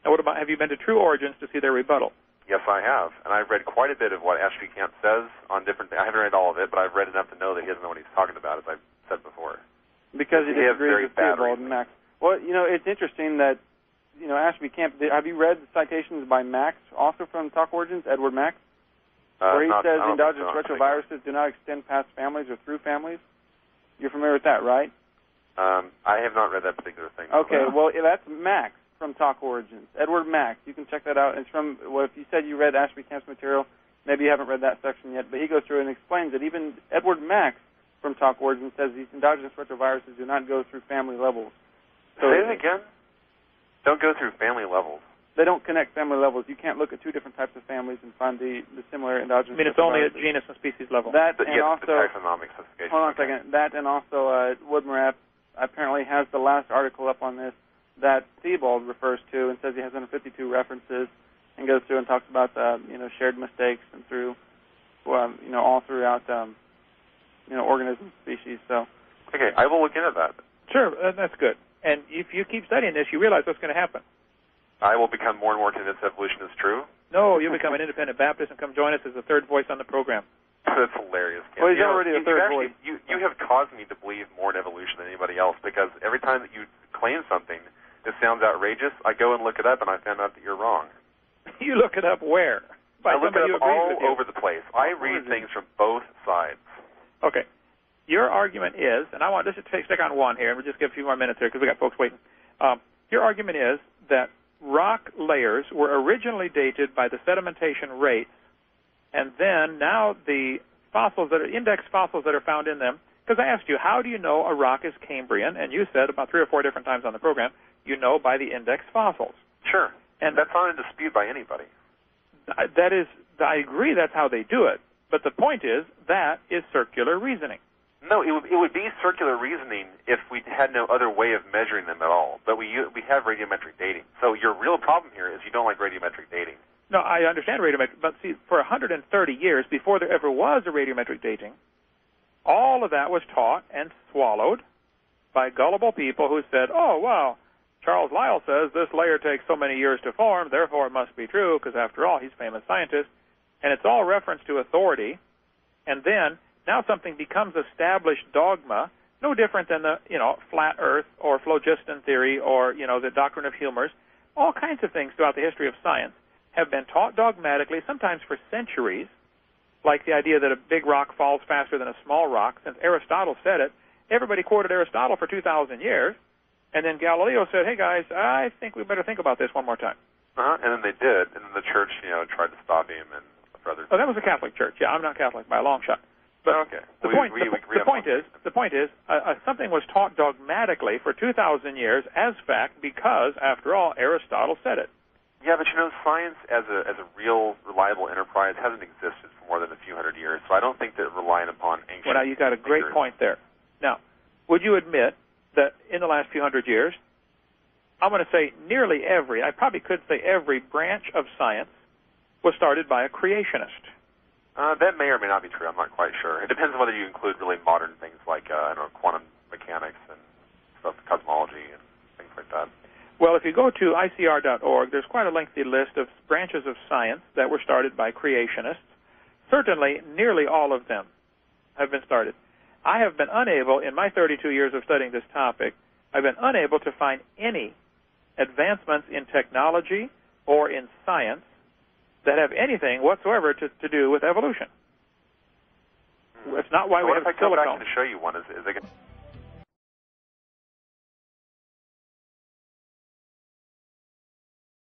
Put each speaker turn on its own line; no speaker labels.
Now, what about, have you been to True Origins to see their rebuttal?
Yes, I have. And I've read quite a bit of what Ashby Camp says on different things. I haven't read all of it, but I've read enough to know that he doesn't know what he's talking about, as I've said before.
Because he disagrees with Theobald
reasoning.
and Max. Well, it's interesting that, Ashby Camp, have you read the citations by Max, also from Talk Origins, Edward Max? Where he says endogenous retroviruses do not extend past families or through families? You're familiar with that, right?
I have not read that particular thing.
Okay, well, that's Max from Talk Origins. Edward Max. You can check that out. It's from, if you said you read Ashby Camp's material, maybe you haven't read that section yet, but he goes through and explains that even Edward Max from Talk Origins says these endogenous retroviruses do not go through family levels. So
say it again? Don't go through family levels.
They don't connect family levels. You can't look at two different types of families and find the similar endogenous.
I mean, it's only at genus and species level.
That and also,
the taxonomic specification.
Hold on a second. That and also Woodmore apparently has the last article up on this that Theobald refers to and says he has 152 references and goes through and talks about shared mistakes and through all throughout organisms, species. So.
Okay, I will look into that.
Sure, that's good. And if you keep studying this, you realize what's going to happen.
I will become more and more convinced evolution is true.
No, you'll become an independent Baptist and come join us as the third voice on the program.
That's hilarious, Ken.
Well, he's already a third voice.
You have caused me to believe more in evolution than anybody else, because every time that you claim something that sounds outrageous, I go and look it up, and I found out that you're wrong.
You look it up where?
I look it up all over the place. I read things from both sides.
Okay. Your argument is, and I want just to stick on one here, and we'll just give a few more minutes here because we got folks waiting. Your argument is that rock layers were originally dated by the sedimentation rates, and then now the fossils that are index fossils that are found in them, because I asked you, how do you know a rock is Cambrian? And you said about 3 or 4 different times on the program, you know by the index fossils.
Sure. And that's not in dispute by anybody.
That is, I agree that's how they do it, but the point is that is circular reasoning.
No, it would be circular reasoning if we had no other way of measuring them at all. But we have radiometric dating. So your real problem here is you don't like radiometric dating.
No, I understand radiometric, but see, for 130 years, before there ever was a radiometric dating, all of that was taught and swallowed by gullible people who said, oh, well, Charles Lyell says this layer takes so many years to form, therefore it must be true, because after all, he's a famous scientist. And it's all reference to authority. And then now something becomes established dogma, no different than the, flat Earth or phlogiston theory or, the doctrine of humors. All kinds of things throughout the history of science have been taught dogmatically, sometimes for centuries, like the idea that a big rock falls faster than a small rock. Since Aristotle said it, everybody quoted Aristotle for 2,000 years, and then Galileo said, hey, guys, I think we better think about this one more time.
And then they did, and then the church, tried to stop him and for other things.
Oh, that was a Catholic church. Yeah, I'm not Catholic by a long shot. But
okay.
The point is, something was taught dogmatically for 2,000 years as fact because, after all, Aristotle said it.
Yeah, but science as a real, reliable enterprise hasn't existed for more than a few hundred years, so I don't think that relying upon ancient...
Well, now, you got a great point there. Now, would you admit that in the last few hundred years, I'm going to say nearly every, I probably could say every branch of science was started by a creationist?
That may or may not be true. I'm not quite sure. It depends on whether you include really modern things like quantum mechanics and stuff, cosmology and things like that.
Well, if you go to ICR.org, there's quite a lengthy list of branches of science that were started by creationists. Certainly, nearly all of them have been started. I have been unable, in my 32 years of studying this topic, I've been unable to find any advancements in technology or in science that have anything whatsoever to do with evolution. It's not why we have silicon.
What if I come back and show you one? Is it